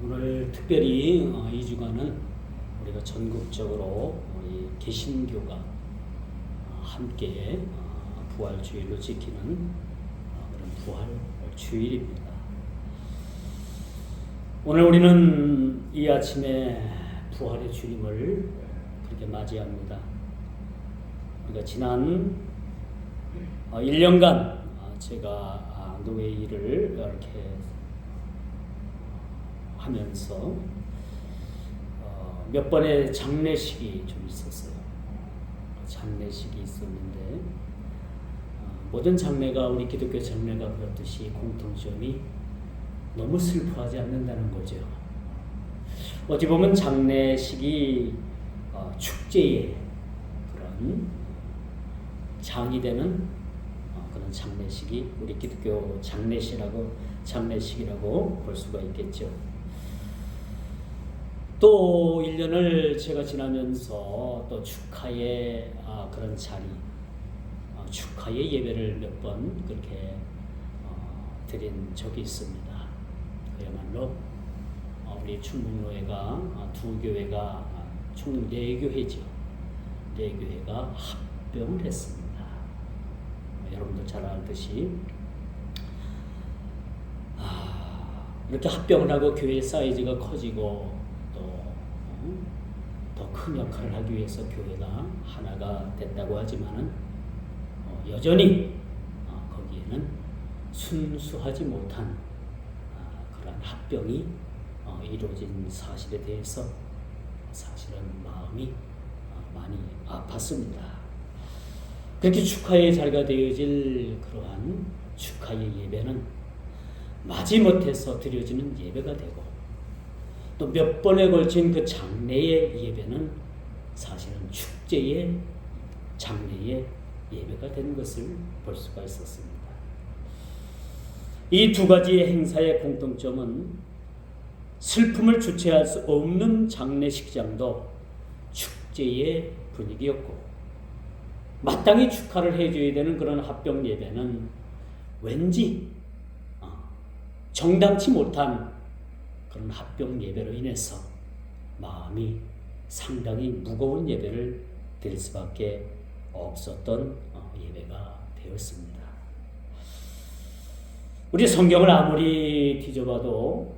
오늘 특별히 2주간은 우리가 전국적으로 우리 개신교가 함께 부활주일로 지키는 그런 부활주일입니다. 오늘 우리는 이 아침에 부활의 주님을 그렇게 맞이합니다. 우리가 지난 1년간 제가 노예 일을 이렇게 하면서 몇 번의 장례식이 좀 있었어요. 장례식이 있었는데 모든 장례가 우리 기독교 장례가 그렇듯이 공통점이 너무 슬퍼하지 않는다는 거죠. 어찌 보면 장례식이 축제의 그런 장이 되는 그런 장례식이 우리 기독교 장례식이라고 볼 수가 있겠죠. 또 1년을 제가 지나면서 또 축하의 그런 자리, 축하의 예배를 몇 번 그렇게 드린 적이 있습니다. 그야말로 우리 충북노회가 두 교회가 총 4교회죠. 4교회가 합병을 했습니다. 여러분들 잘 알듯이 이렇게 합병을 하고 교회 사이즈가 커지고 더 큰 역할을 하기 위해서 교회가 하나가 됐다고 하지만은 여전히 거기에는 순수하지 못한 그러한 합병이 이루어진 사실에 대해서 사실은 마음이 많이 아팠습니다. 그렇게 축하의 자리가 되어질 그러한 축하의 예배는 마지못해서 드려지는 예배가 되고 또 몇 번에 걸친 그 장례의 예배는 사실은 축제의 장례의 예배가 된 것을 볼 수가 있었습니다. 이 두 가지의 행사의 공통점은 슬픔을 주체할 수 없는 장례식장도 축제의 분위기였고 마땅히 축하를 해줘야 되는 그런 합병 예배는 왠지 정당치 못한 그런 합병 예배로 인해서 마음이 상당히 무거운 예배를 드릴 수밖에 없었던 예배가 되었습니다. 우리 성경을 아무리 뒤져봐도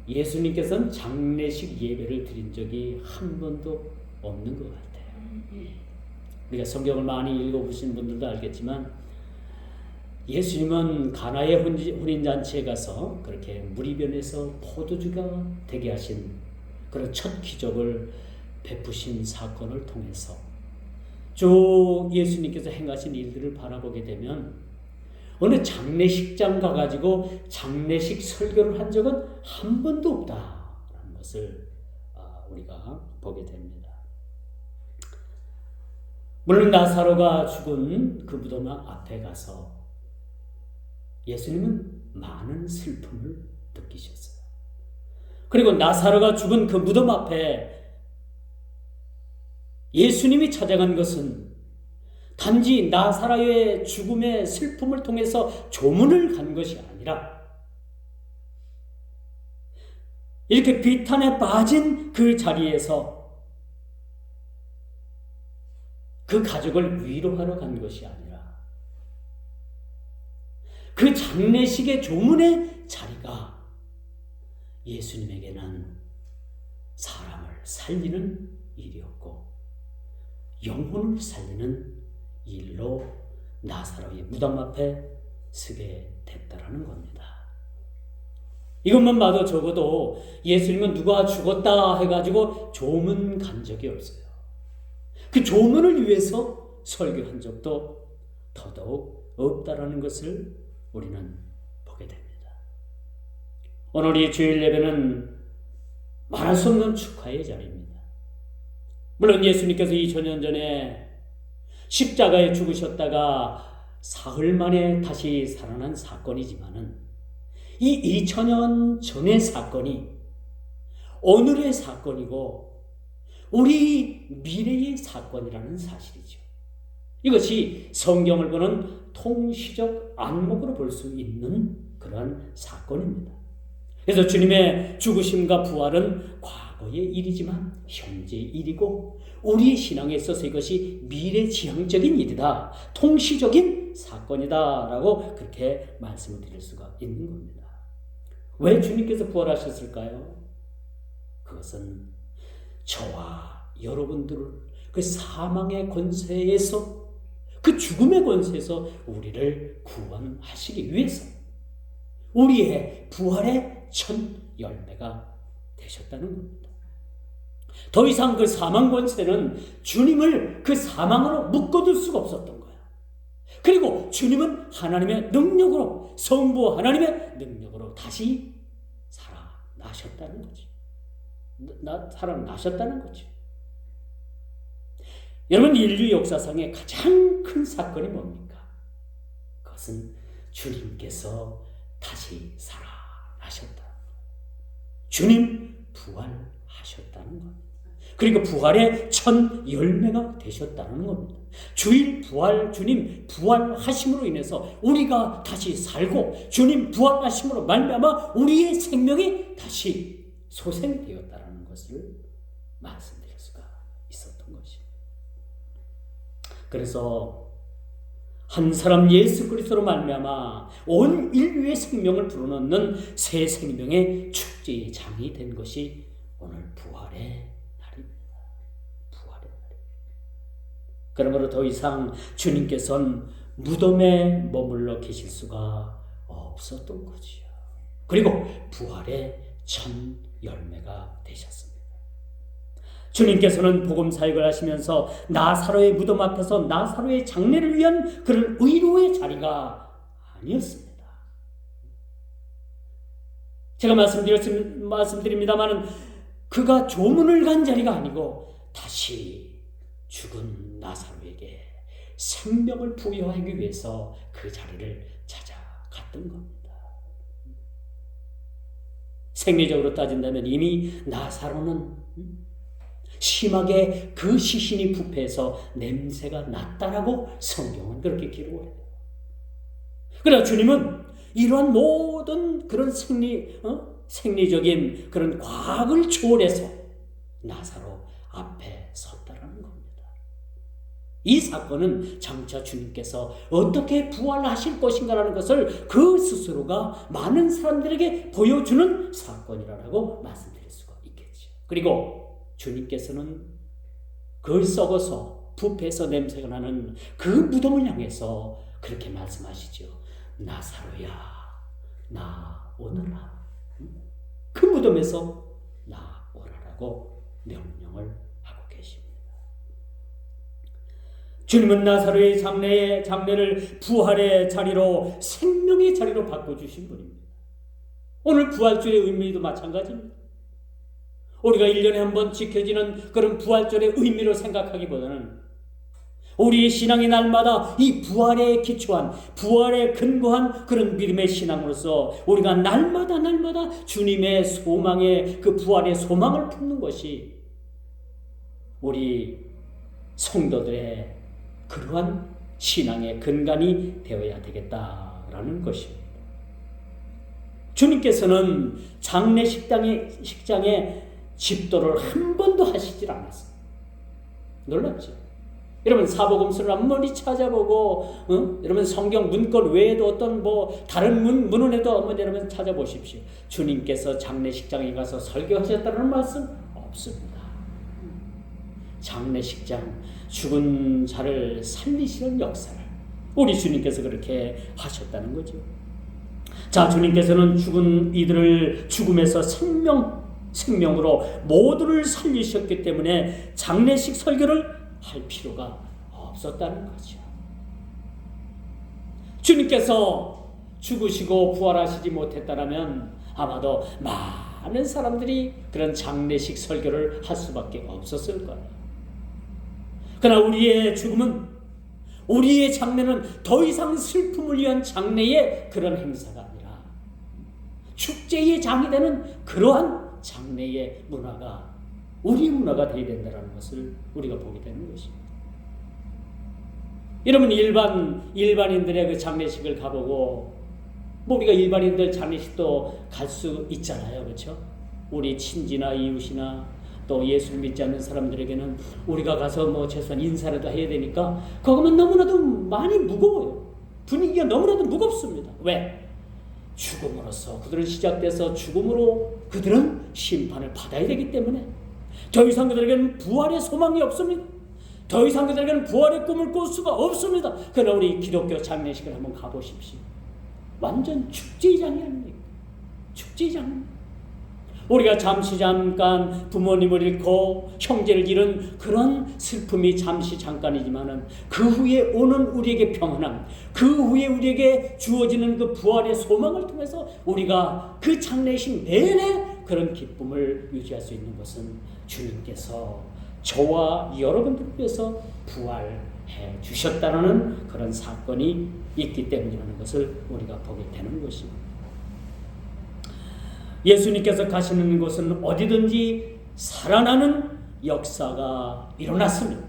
예수님께서는 장례식 예배를 드린 적이 한 번도 없는 것 같아요. 우리가 성경을 많이 읽어보신 분들도 알겠지만 예수님은 가나의 혼인잔치에 가서 그렇게 무리변에서 포도주가 되게 하신 그런 첫 기적을 베푸신 사건을 통해서 주 예수님께서 행하신 일들을 바라보게 되면 어느 장례식장 가가지고 장례식 설교를 한 적은 한 번도 없다라는 것을 우리가 보게 됩니다. 물론 나사로가 죽은 그 무덤 앞에 가서 예수님은 많은 슬픔을 느끼셨어요. 그리고 나사로가 죽은 그 무덤 앞에 예수님이 찾아간 것은 단지 나사로의 죽음의 슬픔을 통해서 조문을 간 것이 아니라 이렇게 비탄에 빠진 그 자리에서 그 가족을 위로하러 간 것이 아니라 그 장례식의 조문의 자리가 예수님에게는 사람을 살리는 일이었고 영혼을 살리는 일로 나사로의 무덤 앞에 서게 됐다라는 겁니다. 이것만 봐도 적어도 예수님은 누가 죽었다 해가지고 조문 간 적이 없어요. 그 조문을 위해서 설교한 적도 더더욱 없다라는 것을 우리는 보게 됩니다. 오늘 이 주일 예배는 말할 수 없는 축하의 자리입니다. 물론 예수님께서 2000년 전에 십자가에 죽으셨다가 사흘 만에 다시 살아난 사건이지만은 이 2000년 전의 사건이 오늘의 사건이고 우리 미래의 사건이라는 사실이죠. 이것이 성경을 보는 통시적 안목으로 볼 수 있는 그러한 사건입니다. 그래서 주님의 죽으심과 부활은 과거의 일이지만 현재의 일이고 우리의 신앙에 있어서 이것이 미래지향적인 일이다. 통시적인 사건이다. 라고 그렇게 말씀을 드릴 수가 있는 겁니다. 왜 주님께서 부활하셨을까요? 그것은 저와 여러분들을 그 사망의 권세에서, 그 죽음의 권세에서 우리를 구원하시기 위해서 우리의 부활의 첫 열매가 되셨다는 겁니다. 더 이상 그 사망 권세는 주님을 그 사망으로 묶어둘 수가 없었던 거예요. 그리고 주님은 하나님의 능력으로, 성부 하나님의 능력으로 다시 살아나셨다는 거지. 살아나셨다는 거지. 여러분, 인류 역사상의 가장 큰 사건이 뭡니까? 그것은 주님께서 다시 살아나셨다. 주님 부활하셨다는 것. 그리고 부활의 첫 열매가 되셨다는 겁니다. 주님 부활하심으로 인해서 우리가 다시 살고 주님 부활하심으로 말미암아 우리의 생명이 다시 소생되었다는 것을 말씀드릴 수가 있었던 것입니다. 그래서 한 사람 예수 그리스도로 말미암아 온 인류의 생명을 불어넣는 새 생명의 축제의 장이 된 것이 오늘 부활의 날입니다. 부활의 날. 그러므로 더 이상 주님께서는 무덤에 머물러 계실 수가 없었던 거지요. 그리고 부활의 첫 열매가 되셨습니다. 주님께서는 복음 사역을 하시면서 나사로의 무덤 앞에서 나사로의 장례를 위한 그런 의로의 자리가 아니었습니다. 제가 말씀드립니다만 그가 조문을 간 자리가 아니고 다시 죽은 나사로에게 생명을 부여하기 위해서 그 자리를 찾아갔던 겁니다. 생리적으로 따진다면 이미 나사로는 심하게 그 시신이 부패해서 냄새가 났다라고 성경은 그렇게 기록을 해요. 그러나 주님은 이러한 모든 그런 생리적인 그런 과학을 초월해서 나사로 앞에 섰다라는 겁니다. 이 사건은 장차 주님께서 어떻게 부활하실 것인가라는 것을 그 스스로가 많은 사람들에게 보여주는 사건이라고 말씀드릴 수가 있겠죠. 그리고 주님께서는 그걸 썩어서 부패해서 냄새가 나는 그 무덤을 향해서 그렇게 말씀하시죠. 나사로야, 나 오너라. 그 무덤에서 나오라라고 명령을 하고 계십니다. 주님은 나사로의 장례를 부활의 자리로, 생명의 자리로 바꿔주신 분입니다. 오늘 부활주의 의미도 마찬가지입니다. 우리가 1년에 한 번 지켜지는 그런 부활절의 의미로 생각하기보다는 우리의 신앙의 날마다 이 부활에 기초한, 부활에 근거한 그런 믿음의 신앙으로서 우리가 날마다 주님의 소망의, 그 부활의 소망을 품는 것이 우리 성도들의 그러한 신앙의 근간이 되어야 되겠다라는 것입니다. 주님께서는 장례식장에 집도를 한 번도 하시질 않았습니다. 놀랍죠? 여러분, 사복음서를 아무리 찾아보고, 여러분 성경 문건 외에도 어떤 다른 문헌에도 한번 여러분 찾아보십시오. 주님께서 장례식장에 가서 설교하셨다는 말씀 없습니다. 장례식장, 죽은 자를 살리시는 역사를 우리 주님께서 그렇게 하셨다는 거죠. 자, 주님께서는 죽은 이들을 죽음에서 생명으로 모두를 살리셨기 때문에 장례식 설교를 할 필요가 없었다는 거죠. 주님께서 죽으시고 부활하시지 못했다면 아마도 많은 사람들이 그런 장례식 설교를 할 수밖에 없었을 거예요. 그러나 우리의 죽음은, 우리의 장례는 더 이상 슬픔을 위한 장례의 그런 행사가 아니라 축제의 장이 되는 그러한 장례의 문화가 우리 문화가 되어야 된다는 것을 우리가 보게 되는 것입니다. 여러분, 일반인들의 그 장례식을 가보고 뭐 우리가 일반인들 장례식도 갈 수 있잖아요. 그렇죠? 우리 친지나 이웃이나 또 예수를 믿지 않는 사람들에게는 우리가 가서 뭐 최소한 인사라도 해야 되니까 그거면 너무나도 많이 무거워요. 분위기가 너무나도 무겁습니다. 왜? 죽음으로써 그들은 시작돼서 죽음으로 그들은 심판을 받아야 되기 때문에 더 이상 그들에게는 부활의 소망이 없습니다. 더 이상 그들에게는 부활의 꿈을 꿀 수가 없습니다. 그러나 우리 기독교 장례식을 한번 가보십시오. 완전 축제장이 아닙니까? 축제장. 우리가 잠깐 부모님을 잃고 형제를 잃은 그런 슬픔이 잠시 잠깐이지만은 그 후에 오는 우리에게 평안함, 그 후에 우리에게 주어지는 그 부활의 소망을 통해서 우리가 그 장례식 내내 그런 기쁨을 유지할 수 있는 것은 주님께서 저와 여러분들을 위해서 부활해 주셨다는 그런 사건이 있기 때문이라는 것을 우리가 보게 되는 것입니다. 예수님께서 가시는 곳은 어디든지 살아나는 역사가 일어났습니다.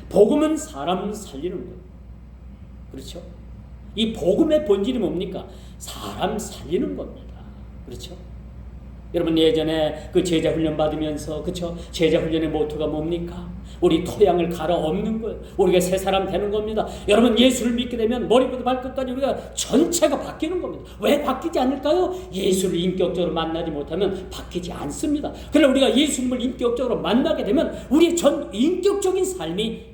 복음은 사람 살리는 거예요. 그렇죠? 이 복음의 본질이 뭡니까? 사람 살리는 겁니다. 그렇죠? 여러분 예전에 그 제자 훈련 받으면서 그렇죠? 제자 훈련의 모토가 뭡니까? 우리 토양을 갈아엎는 거예요. 우리가 새 사람 되는 겁니다. 여러분 예수를 믿게 되면 머리부터 발끝까지 우리가 전체가 바뀌는 겁니다. 왜 바뀌지 않을까요? 예수를 인격적으로 만나지 못하면 바뀌지 않습니다. 그러나 우리가 예수님을 인격적으로 만나게 되면 우리의 전 인격적인 삶이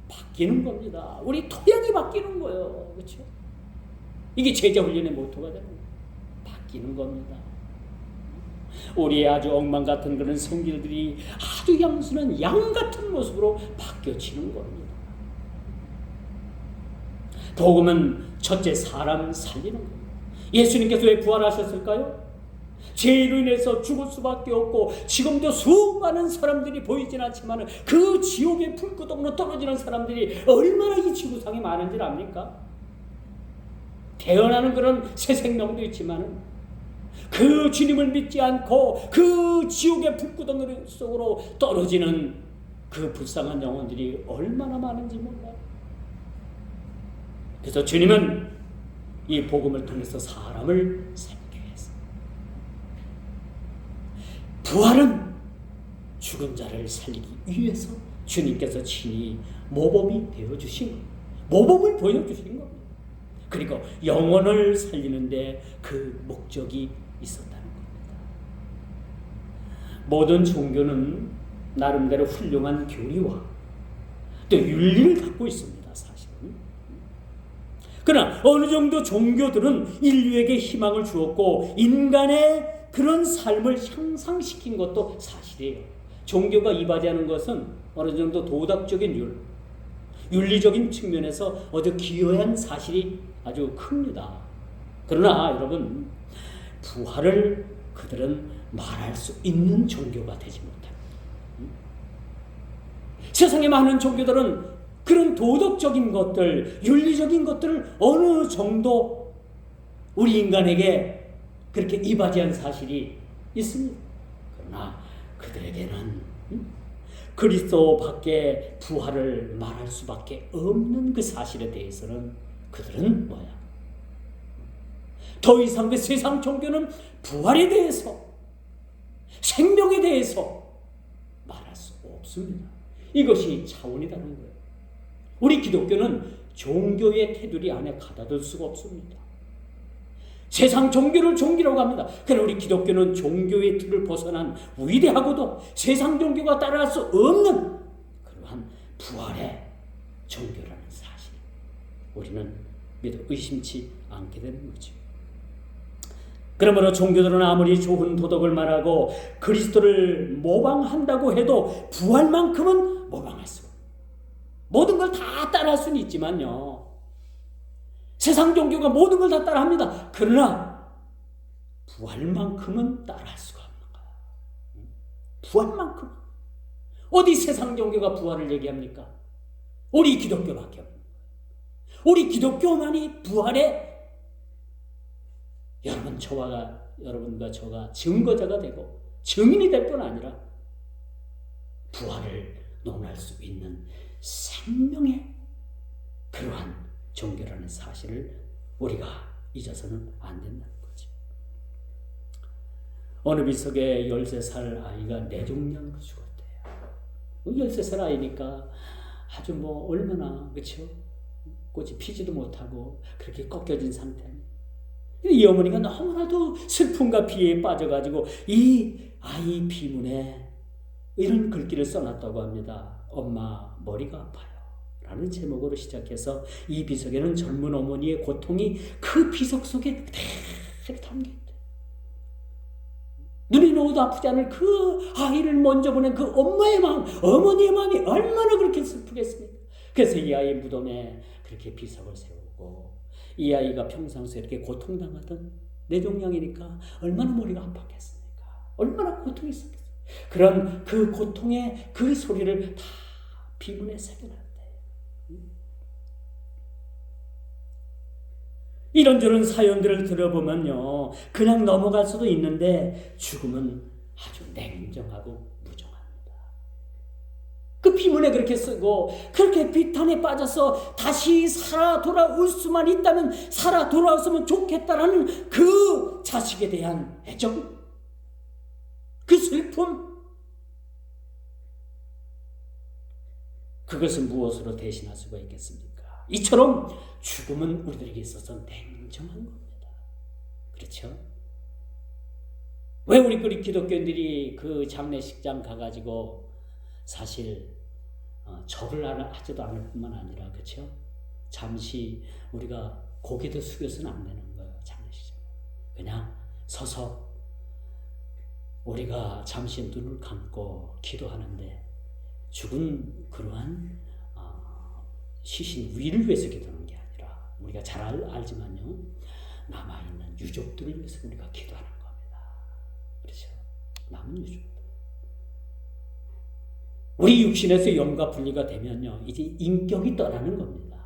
바뀌는 겁니다. 우리 토양이 바뀌는 거예요. 그렇죠? 이게 제자 훈련의 모토가 되는 거예요. 바뀌는 겁니다. 우리의 아주 엉망 같은 그런 성질들이 아주 양순한 양 같은 모습으로 바뀌어지는 겁니다. 복음은 첫째 사람 살리는 겁니다. 예수님께서 왜 부활하셨을까요? 죄로 인해서 죽을 수밖에 없고 지금도 수많은 사람들이 보이진 않지만 그 지옥의 불구덩으로 떨어지는 사람들이 얼마나 이 지구상에 많은지 압니까? 태어나는 그런 새 생명도 있지만 그 주님을 믿지 않고 그 지옥의 불구덩이 속으로 떨어지는 그 불쌍한 영혼들이 얼마나 많은지 몰라요. 그래서 주님은 이 복음을 통해서 사람을 살리기 위해서 부활은 죽은 자를 살리기 위해서 주님께서 친히 모범이 되어주신 겁니다. 모범을 보여주신 겁니다. 그리고 영혼을 살리는데 그 목적이 있었다는 겁니다. 모든 종교는 나름대로 훌륭한 교리와 또 윤리를 갖고 있습니다. 사실은. 그러나 어느 정도 종교들은 인류에게 희망을 주었고 인간의 그런 삶을 향상시킨 것도 사실이에요. 종교가 이바지하는 것은 어느 정도 도덕적인 윤리적인 측면에서 아주 기여한 사실이 아주 큽니다. 그러나 여러분 부활을 그들은 말할 수 있는 종교가 되지 못합니다. 세상에 많은 종교들은 그런 도덕적인 것들, 윤리적인 것들을 어느 정도 우리 인간에게 그렇게 이바지한 사실이 있습니다. 그러나 그들에게는 그리스도 밖에 부활을 말할 수밖에 없는 그 사실에 대해서는 그들은 뭐야? 더 이상 그 세상 종교는 부활에 대해서 생명에 대해서 말할 수 없습니다. 이것이 차원이 다른 거예요. 우리 기독교는 종교의 테두리 안에 가둬둘 수가 없습니다. 세상 종교를 종교라고 합니다. 그러나 우리 기독교는 종교의 틀을 벗어난 위대하고도 세상 종교가 따라갈 수 없는 그러한 부활의 종교라는 사실 우리는 믿어 의심치 않게 되는 거죠. 그러므로 종교들은 아무리 좋은 도덕을 말하고 그리스도를 모방한다고 해도 부활만큼은 모방할 수가 없어요. 모든 걸 다 따라할 수는 있지만요. 세상 종교가 모든 걸 다 따라합니다. 그러나 부활만큼은 따라할 수가 없는 거예요. 부활만큼. 어디 세상 종교가 부활을 얘기합니까? 우리 기독교밖에 없는 거예요. 우리 기독교만이 부활의 여러분과 저가 증거자가 되고 증인이 될 뿐 아니라 부활을 논할 수 있는 생명의 그러한 종교라는 사실을 우리가 잊어서는 안 된다는 거지. 어느 비석에 13살 아이가 뇌종양으로 죽었대요. 13살 아이니까 아주 뭐 얼마나, 그렇죠? 꽃이 피지도 못하고 그렇게 꺾여진 상태니 이 어머니가 너무나도 슬픔과 비애에 빠져가지고 이 아이 비문에 이런 글귀를 써놨다고 합니다. 엄마 머리가 아파요 라는 제목으로 시작해서 이 비석에는 젊은 어머니의 고통이 그 비석 속에 그대로 담겨있대. 눈이 놓아도 아프지 않을 그 아이를 먼저 보낸 그 엄마의 마음, 어머니의 마음이 얼마나 그렇게 슬프겠습니까? 그래서 이 아이의 무덤에 그렇게 비석을 세우고 이 아이가 평상시에 이렇게 고통당하던 뇌종양이니까 얼마나 머리가 아팠겠습니까? 얼마나 고통이 있었겠어요? 그런 그 고통의 그 소리를 다 비문에 새겨놨대. 이런저런 사연들을 들어보면요, 그냥 넘어갈 수도 있는데 죽음은 아주 냉정하고 무정합니다. 그 비문에 그렇게 쓰고 그렇게 비탄에 빠져서 다시 살아 돌아올 수만 있다면 살아 돌아왔으면 좋겠다라는 그 자식에 대한 애정, 그 슬픔, 그것은 무엇으로 대신할 수가 있겠습니까? 이처럼 죽음은 우리들에게 있어서 냉정한 겁니다. 그렇죠? 왜 우리 기독교인들이 그 장례식장 가가지고 사실 절을 하지도 않을 뿐만 아니라, 그렇죠? 잠시 우리가 고개도 숙여서는 안 되는 거예요. 장례식장 그냥 서서 우리가 잠시 눈을 감고 기도하는데 죽은 그러한 시신 위를 위해서 기도하는 게 아니라 우리가 잘 알지만요, 남아있는 유족들을 위해서 우리가 기도하는 겁니다. 그렇죠? 남은 유족들. 우리 육신에서 영과 분리가 되면요, 이제 인격이 떠나는 겁니다.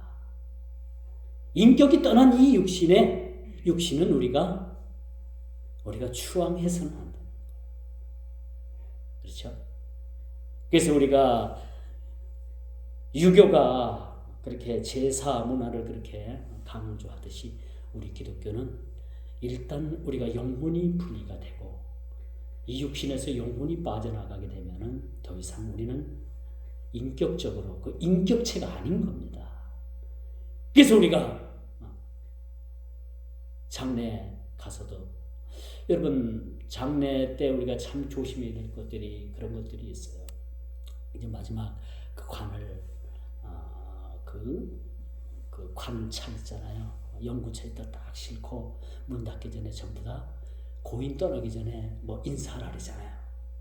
인격이 떠난 이 육신은 우리가 추앙해서는 안 됩니다. 그렇죠? 그래서 우리가 유교가 그렇게 제사 문화를 그렇게 강조하듯이 우리 기독교는 일단 우리가 영혼이 분리가 되고 이 육신에서 영혼이 빠져나가게 되면은 더 이상 우리는 인격적으로 그 인격체가 아닌 겁니다. 그래서 우리가 장례 가서도, 여러분 장례 때 우리가 참 조심해야 될 것들이 그런 것들이 있어요. 이제 마지막 그 관을 그 관차 있잖아요. 연구차에 딱 싣고 문 닫기 전에 전부 다 고인 떠나기 전에 뭐 인사를 하잖아요.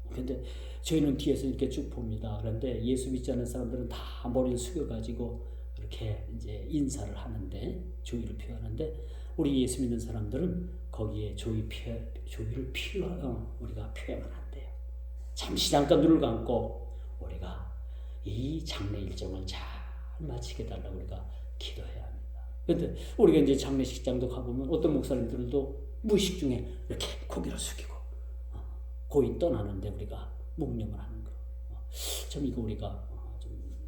근데 저희는 뒤에서 이렇게 쭉 봅니다. 그런데 예수 믿지 않는 사람들은 다 머리를 숙여가지고 이렇게 이제 인사를 하는데, 조의를 표하는데, 우리 예수 믿는 사람들은 거기에 조의를 우리가 표현을 한대요. 잠시 잠깐 눈을 감고 우리가 이 장례 일정을 잘 마치게 달라고 우리가 기도해야 합니다. 그런데 우리가 이제 장례식장도 가보면 어떤 목사님들도 무의식 중에 이렇게 고개를 숙이고 고인 떠나는데 우리가 묵념을 하는 거. 참 이거 우리가 좀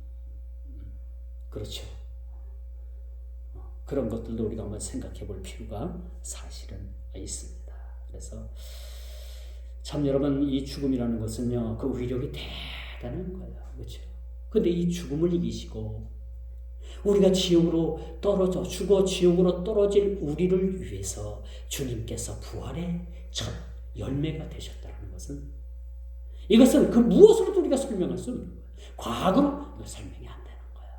그렇죠. 그런 것들도 우리가 한번 생각해 볼 필요가 사실은 있습니다. 그래서 참 여러분, 이 죽음이라는 것은요, 그 위력이 대단한 거예요. 그렇죠? 근데 이 죽음을 이기시고 우리가 지옥으로 떨어져 죽어 지옥으로 떨어질 우리를 위해서 주님께서 부활의 첫 열매가 되셨다는 것은, 이것은 그 무엇으로도 우리가 설명할 수 없는 거예요. 과거로 이거 설명이 안 되는 거예요.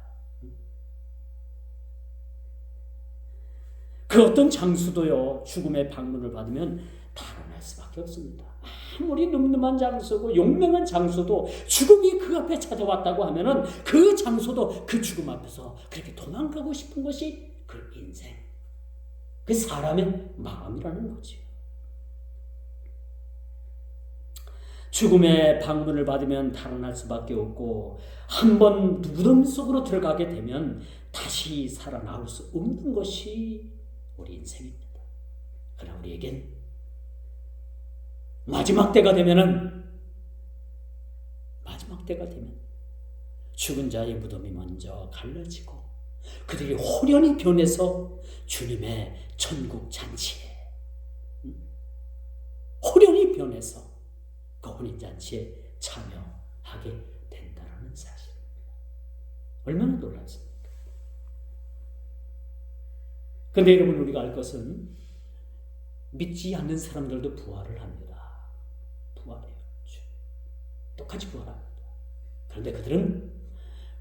그 어떤 장수도요, 죽음의 방문을 받으면 달아날 수밖에 없습니다. 아무리 늠름한 장수고 용맹한 장수도 죽음이 그 앞에 찾아왔다고 하면은 그 장수도 그 죽음 앞에서 그렇게 도망가고 싶은 것이 그 인생, 그 사람의 마음이라는 거지. 죽음의 방문을 받으면 달아날 수밖에 없고, 한번 무덤 속으로 들어가게 되면 다시 살아나올 수 없는 것이 우리 인생입니다. 그러나 우리에겐 마지막 때가 되면 죽은 자의 무덤이 먼저 갈라지고 그들이 호련히 변해서 주님의 천국 잔치에 호련히 변해서 그 혼인잔치에 참여하게 된다는 사실입니다. 얼마나 놀랍습니까? 그런데 여러분, 우리가 알 것은 믿지 않는 사람들도 부활을 합니다. 부활해요. 똑같이 부활합니다. 그런데 그들은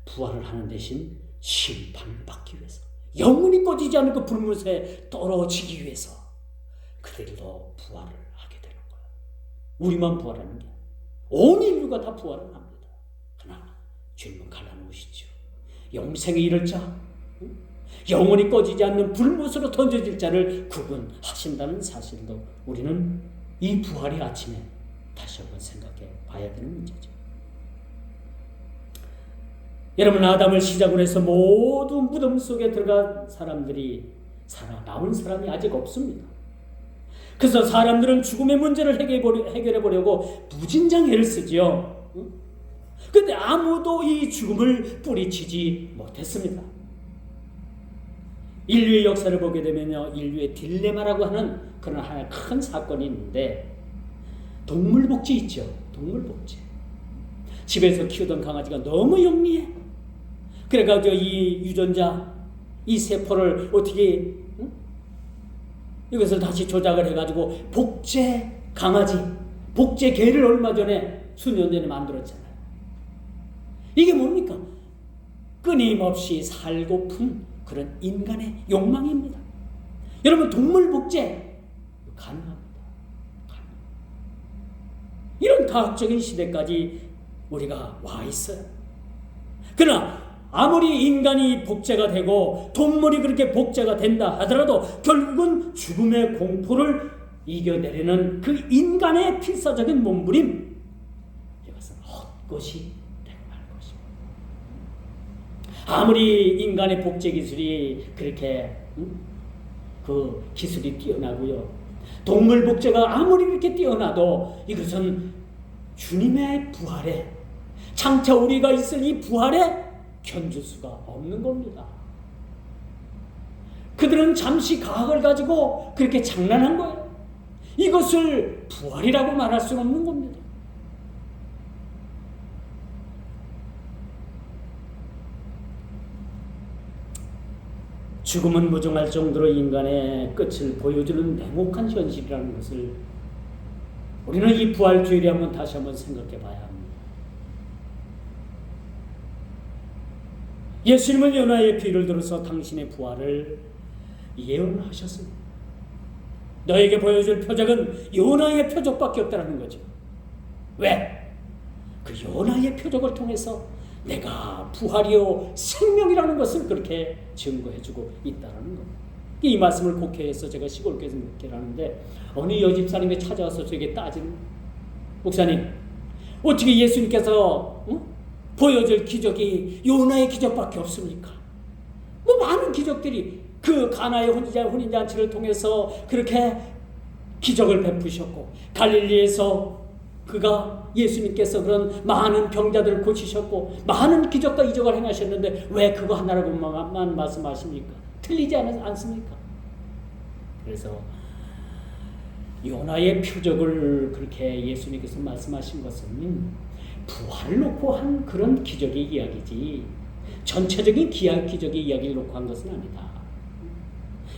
부활을 하는 대신 심판을 받기 위해서, 영원히 꺼지지 않는 그 불못에 떨어지기 위해서 그들도 부활을 하게 되는 거예요. 우리만 부활하는 게 아니에요. 온 인류가 다 부활을 합니다. 그러나 주님은 갈라놓으시죠. 영생에 이를 자, 영원히 꺼지지 않는 불못으로 던져질 자를 구분하신다는 사실도 우리는 이 부활의 아침에 다시 한번 생각해 봐야 되는 문제죠. 여러분, 아담을 시작으로 해서 모두 무덤 속에 들어간 사람들이 살아 나온 사람이 아직 없습니다. 그래서 사람들은 죽음의 문제를 해결해 보려고 무진장 애를 쓰지요. 그런데 아무도 이 죽음을 뿌리치지 못했습니다. 인류의 역사를 보게 되면요, 인류의 딜레마라고 하는 그런 하나의 큰 사건이 있는데, 동물복지 있죠. 동물복지. 집에서 키우던 강아지가 너무 영리해. 그래가지고 이 유전자, 이 세포를 어떻게 이것을 다시 조작을 해가지고 복제 강아지, 복제 개를 얼마 전에, 수년 전에 만들었잖아요. 이게 뭡니까? 끊임없이 살고픈 그런 인간의 욕망입니다. 여러분, 동물 복제 가능합니다. 이런 과학적인 시대까지 우리가 와 있어요. 그러나 아무리 인간이 복제가 되고 동물이 그렇게 복제가 된다 하더라도 결국은 죽음의 공포를 이겨내려는 그 인간의 필사적인 몸부림, 이것은 헛것이 되고 말 것입니다. 아무리 인간의 복제 기술이 그렇게 그 기술이 뛰어나고요, 동물 복제가 아무리 그렇게 뛰어나도 이것은 주님의 부활에, 장차 우리가 있을 이 부활에 견줄 수가 없는 겁니다. 그들은 잠시 과학을 가지고 그렇게 장난한 거예요. 이것을 부활이라고 말할 수 없는 겁니다. 죽음은 무정할 정도로 인간의 끝을 보여주는 냉혹한 현실이라는 것을 우리는 이 부활주일에 다시 한번 생각해 봐야 합니다. 예수님은 요나의 비유를 들어서 당신의 부활을 예언하셨습니다. 너에게 보여줄 표적은 요나의 표적밖에 없다는 거죠. 왜? 그 요나의 표적을 통해서 내가 부활이요 생명이라는 것을 그렇게 증거해주고 있다는 겁니다. 이 말씀을 곡해해서 제가 시골교회에서 목회를 하는데, 어느 여집사님이 찾아와서 저에게 따지는, 목사님, 어떻게 예수님께서 보여줄 기적이 요나의 기적밖에 없습니까? 뭐 많은 기적들이 그 가나의 혼인잔치를 통해서 그렇게 기적을 베푸셨고, 갈릴리에서 예수님께서 그런 많은 병자들을 고치셨고 많은 기적과 이적을 행하셨는데 왜 그거 하나라고만 말씀하십니까? 틀리지 않습니까? 그래서 요나의 표적을 그렇게 예수님께서 말씀하신 것은 부활을 놓고 한 그런 기적의 이야기지, 전체적인 기적의 이야기를 놓고 한 것은 아니다.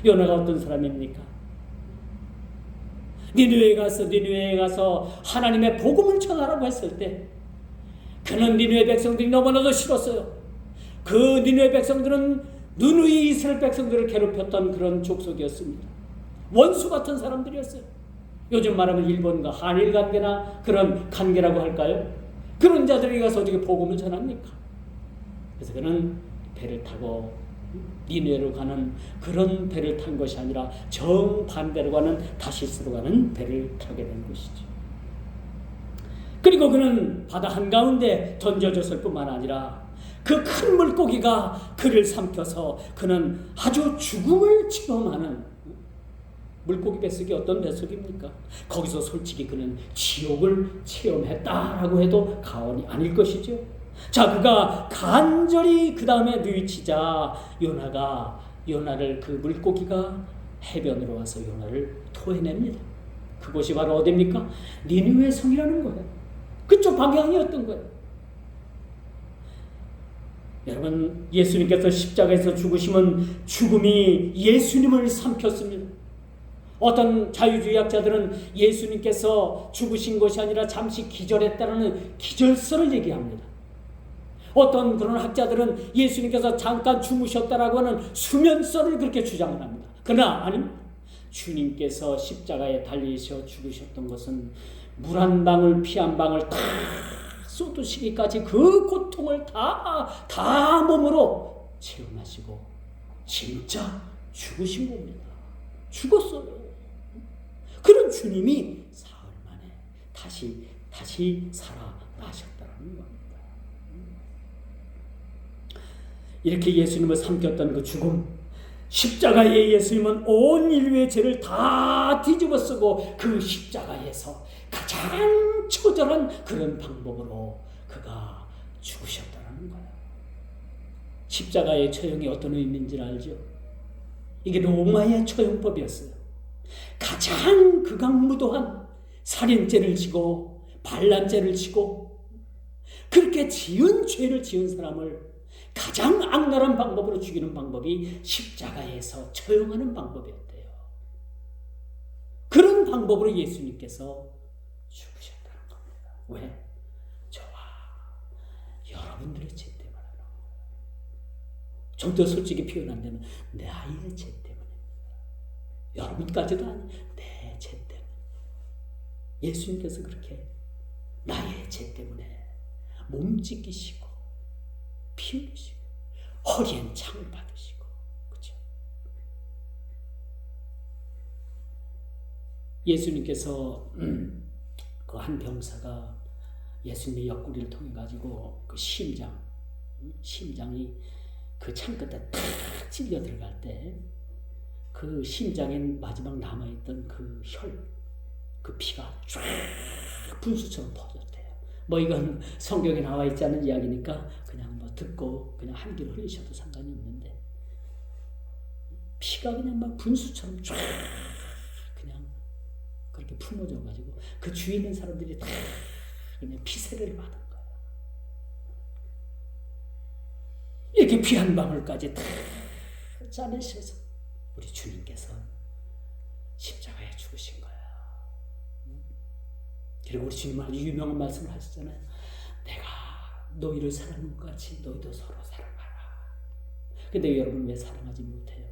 요나가 어떤 사람입니까? 니느웨에 가서 하나님의 복음을 전하라고 했을 때 그는 니느웨 백성들이 너무나도 싫었어요. 그 니느웨 백성들은 누누이 이스라엘 백성들을 괴롭혔던 그런 족속이었습니다. 원수 같은 사람들이었어요. 요즘 말하면 일본과 한일 관계나 그런 관계라고 할까요? 그런 자들이 가서 어떻게 복음을 전합니까? 그래서 그는 배를 타고 니느웨로 가는 그런 배를 탄 것이 아니라 정반대로 가는 다시스로 가는 배를 타게 된 것이죠. 그리고 그는 바다 한가운데 던져졌을 뿐만 아니라 그 큰 물고기가 그를 삼켜서 그는 아주 죽음을 체험하는, 물고기 뱃속이 어떤 뱃속입니까? 거기서 솔직히 그는 지옥을 체험했다라고 해도 과언이 아닐 것이죠. 자, 그가 간절히 그 다음에 뉘우치자 요나를 그 물고기가 해변으로 와서 요나를 토해냅니다. 그곳이 바로 어디입니까? 니느웨 성이라는 거예요. 그쪽 방향이었던 거예요. 여러분, 예수님께서 십자가에서 죽으심은 죽음이 예수님을 삼켰습니다. 어떤 자유주의학자들은 예수님께서 죽으신 것이 아니라 잠시 기절했다는 기절설을 얘기합니다. 어떤 그런 학자들은 예수님께서 잠깐 주무셨다라고 하는 수면설을 그렇게 주장을 합니다. 그러나 아닙니다. 주님께서 십자가에 달리셔 죽으셨던 것은 물 한 방울 피 한 방울 다 쏟으시기까지 그 고통을 다 몸으로 체험하시고 진짜 죽으신 겁니다. 죽었어요. 그런 주님이 사흘 만에 다시 살아나셨다는 겁니다. 이렇게 예수님을 삼켰던 그 죽음, 십자가에 예수님은 온 인류의 죄를 다 뒤집어 쓰고 그 십자가에서 가장 처절한 그런 방법으로 그가 죽으셨다는 거예요. 십자가의 처형이 어떤 의미인지를 알죠? 이게 로마의 처형법이었어요. 가장 극악무도한 살인죄를 지고 반란죄를 지고 그렇게 지은 죄를 지은 사람을 가장 악랄한 방법으로 죽이는 방법이 십자가에서 처형하는 방법이었대요. 그런 방법으로 예수님께서 죽으셨다는 겁니다. 왜? 저와 여러분들의 죄 때문에. 좀 더 솔직히 표현한다면 내 아이의 죄 때문에. 여러분까지도 아니, 내 죄 때문에. 예수님께서 그렇게 나의 죄 때문에 몸 찢기시고 피 흘리시고 허리엔 창을 받으시고, 그렇죠? 예수님께서 그 한 병사가 예수님의 옆구리를 통해 가지고 그 심장이 그 창 끝에 탁 찔려 들어갈 때 그 심장에 마지막 남아있던 그 그 피가 쫙 분수처럼 퍼졌대요. 뭐 이건 성경에 나와 있지 않은 이야기니까 그냥 뭐 듣고 그냥 한 귀로 흘리셔도 상관이 없는데 피가 그냥 막 분수처럼 쫙 그냥 그렇게 품어져 가지고 그 주위에 있는 사람들이 다 그냥 피세례를 받은 거예요. 이렇게 피 한 방울까지 다 짜내셔서 우리 주님께서 십자가에 죽으신 거예요. 그리고 우리 주님은 아주 유명한 말씀을 하시잖아요. 내가 너희를 사랑한 것 같이 너희도 서로 사랑하라. 근데 여러분 왜 사랑하지 못해요?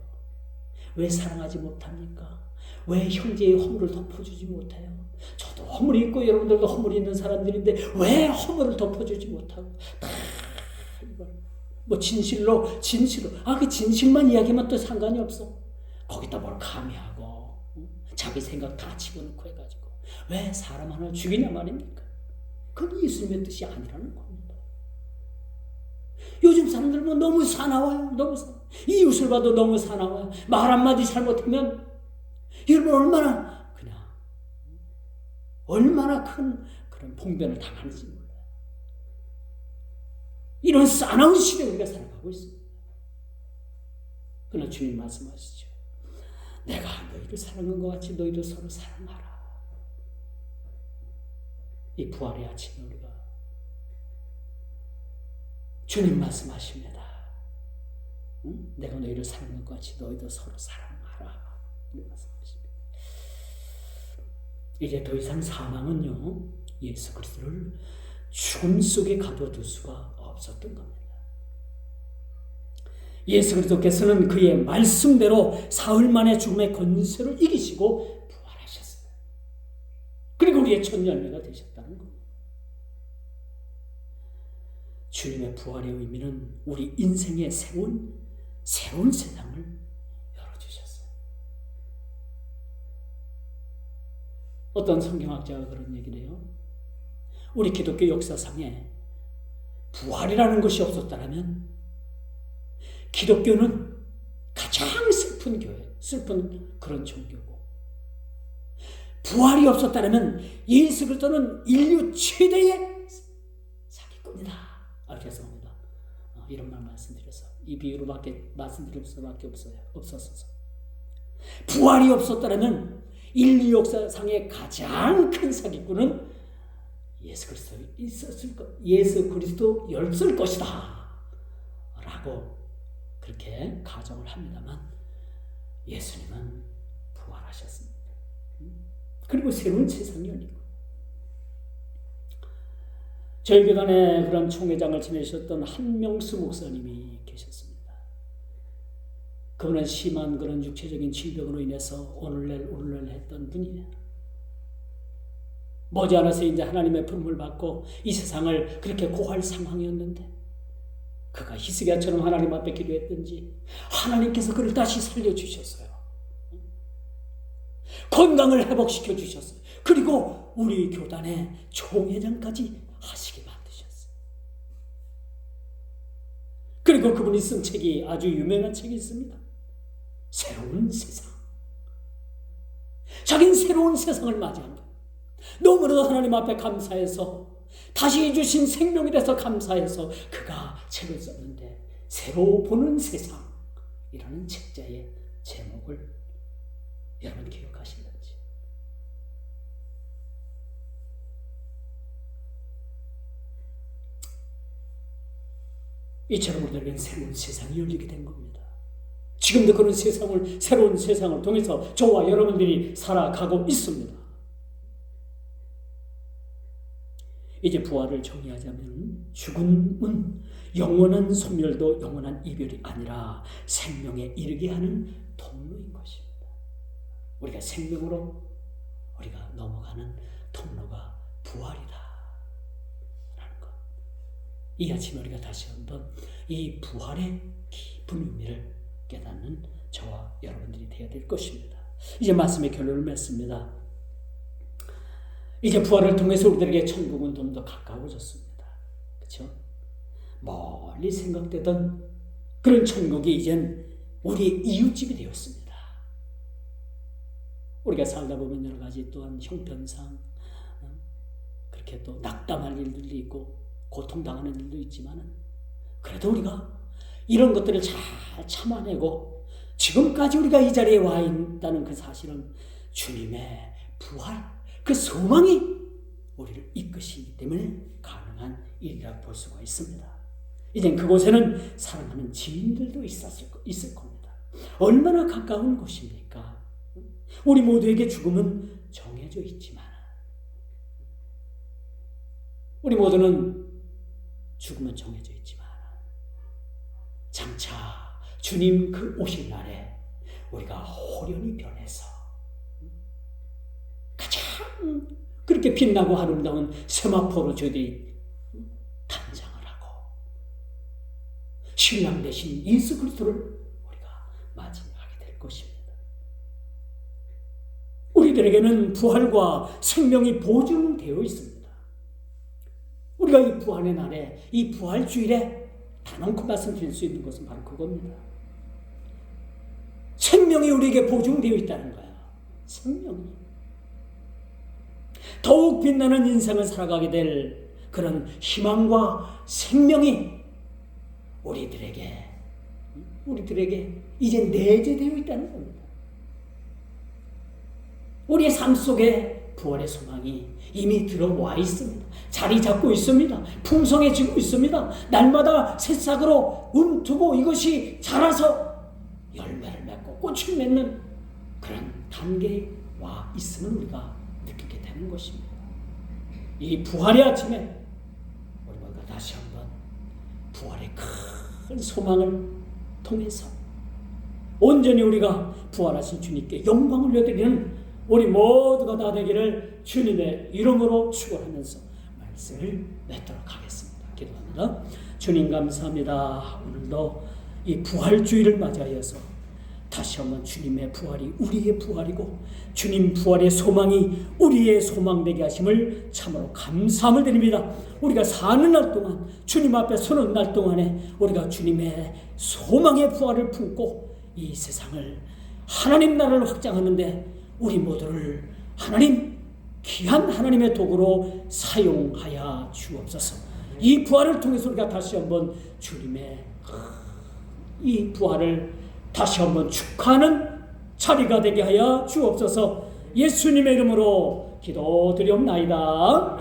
왜 사랑하지 못합니까? 왜 형제의 허물을 덮어주지 못해요? 저도 허물이 있고 여러분들도 허물이 있는 사람들인데 왜 허물을 덮어주지 못하고 다 이걸 뭐 진실로 그 진실만 이야기하면 또 상관이 없어. 거기다 뭘 가미하고 자기 생각 다 집어넣고 해가지고 왜 사람 하나 죽이냐 말입니까? 그건 예수님의 뜻이 아니라는 겁니다. 요즘 사람들은 뭐 너무 사나워요. 이웃을 봐도 너무 사나워요. 말 한마디 잘못하면 여러분 얼마나 큰 그런 봉변을 당하는지 몰라요. 이런 싸나운 시대에 우리가 살아가고 있습니다. 그러나 주님 말씀하시죠. 내가 너희를 사랑한 것 같이 너희도 서로 사랑하라. 이 부활의 아침에 우리가 주님 말씀하십니다. 응? 내가 너희를 사랑한 것 같이 너희도 서로 사랑하라. 이렇게 말씀하십니다. 이제 더 이상 사망은요 예수 그리스도를 죽음 속에 가둬둘 수가 없었던 겁니다. 예수 그리스도께서는 그의 말씀대로 사흘 만에 죽음의 권세를 이기시고 부활하셨어요. 그리고 우리의 첫 열매가 되셨다는 겁니다. 주님의 부활의 의미는 우리 인생의 새로운 세상을 열어주셨어요. 어떤 성경학자가 그런 얘기를 해요. 우리 기독교 역사상에 부활이라는 것이 없었다면 기독교는 가장 슬픈 교회, 슬픈 그런 종교고, 부활이 없었다면 예수 그리스도는 인류 최대의 사기꾼이다. 죄송합니다. 이런 말 말씀드려서 이 비유로밖에 말씀드릴 수밖에 없었어서 부활이 없었더라면 인류 역사상의 가장 큰 사기꾼은 예수 그리스도였을 것이다 라고 그렇게 가정을 합니다만, 예수님은 부활하셨습니다. 그리고 새로운 세상이 열리고, 저희 교단에 그런 총회장을 지내셨던 한명수 목사님이 계셨습니다. 그분은 심한 그런 육체적인 질병으로 인해서 오늘날 했던 분이에요. 머지않아서 이제 하나님의 부름을 받고 이 세상을 그렇게 고할 상황이었는데, 그가 히스기야처럼 하나님 앞에 기도했든지 하나님께서 그를 다시 살려주셨어요. 건강을 회복시켜 주셨어요. 그리고 우리 교단의 총회장까지 하시게 만드셨어요. 그리고 그분이 쓴 책이 아주 유명한 책이 있습니다. 새로운 세상. 자기는 새로운 세상을 맞이한 거예요. 너무나도 하나님 앞에 감사해서, 다시 주신 생명에 대해서 감사해서 그가 책을 썼는데, 새로 보는 세상이라는 책자의 제목을 여러분 기억하시는지. 이처럼 우리에게는 새로운 세상이 열리게 된 겁니다. 지금도 그런 새로운 세상을 통해서 저와 여러분들이 살아가고 있습니다. 이제 부활을 정의하자면, 죽음은 영원한 소멸도 영원한 이별이 아니라 생명에 이르게 하는 통로인 것입니다. 우리가 생명으로 우리가 넘어가는 통로가 부활이다 라는 것. 이 아침에 우리가 다시 한번 이 부활의 깊은 의미를 깨닫는 저와 여러분들이 되어야 될 것입니다. 이제 말씀의 결론을 맺습니다. 이제 부활을 통해서 우리들에게 천국은 좀 더 가까워졌습니다. 그렇죠? 멀리 생각되던 그런 천국이 이젠 우리의 이웃집이 되었습니다. 우리가 살다 보면 여러 가지 또한 형편상 그렇게 또 낙담할 일들도 있고 고통당하는 일도 있지만, 그래도 우리가 이런 것들을 잘 참아내고 지금까지 우리가 이 자리에 와 있다는 그 사실은 주님의 부활, 그 소망이 우리를 이끄시기 때문에 가능한 일이라 볼 수가 있습니다. 이젠 그곳에는 사랑하는 지인들도 있을 겁니다. 얼마나 가까운 곳입니까? 우리 모두에게 죽음은 정해져 있지만, 우리 모두는 죽음은 정해져 있지만, 장차 주님 그 오실 날에 우리가 호련히 변해서 가장 그렇게 빛나고 아름다운 세마포로 저희들이 탄장을 하고 신랑 대신 예수 그리스도를 우리가 맞이하게 될 것입니다. 우리들에게는 부활과 생명이 보증되어 있습니다. 우리가 이 부활의 날에, 이 부활주일에 단언코 말씀드릴 수 있는 것은 바로 그겁니다. 생명이 우리에게 보증되어 있다는 거야. 생명이. 더욱 빛나는 인생을 살아가게 될 그런 희망과 생명이 우리들에게 이제 내재되어 있다는 겁니다. 우리의 삶 속에 부활의 소망이 이미 들어와 있습니다. 자리 잡고 있습니다. 풍성해지고 있습니다. 날마다 새싹으로 움트고 이것이 자라서 열매를 맺고 꽃을 맺는 그런 단계에 와 있음을 우리가 느끼게 되는 것입니다. 이 부활의 아침에 우리가 다시 한번 부활의 큰 소망을 통해서 온전히 우리가 부활하신 주님께 영광을 올려드리는 우리 모두가 다 되기를 주님의 이름으로 축원하면서 말씀을 맺도록 하겠습니다. 기도합니다. 주님 감사합니다. 오늘도 이 부활주의를 맞이하여서 다시 한번 주님의 부활이 우리의 부활이고 주님 부활의 소망이 우리의 소망되게 하심을 참으로 감사함을 드립니다. 우리가 사는 날 동안 주님 앞에 서는 날 동안에 우리가 주님의 소망의 부활을 품고 이 세상을 하나님 나라를 확장하는데 우리 모두를 하나님 귀한 하나님의 도구로 사용하여 주옵소서. 이 부활을 통해서 우리가 다시 한번 주님의 이 부활을 다시 한번 축하하는 자리가 되게 하여 주옵소서. 예수님의 이름으로 기도드리옵나이다.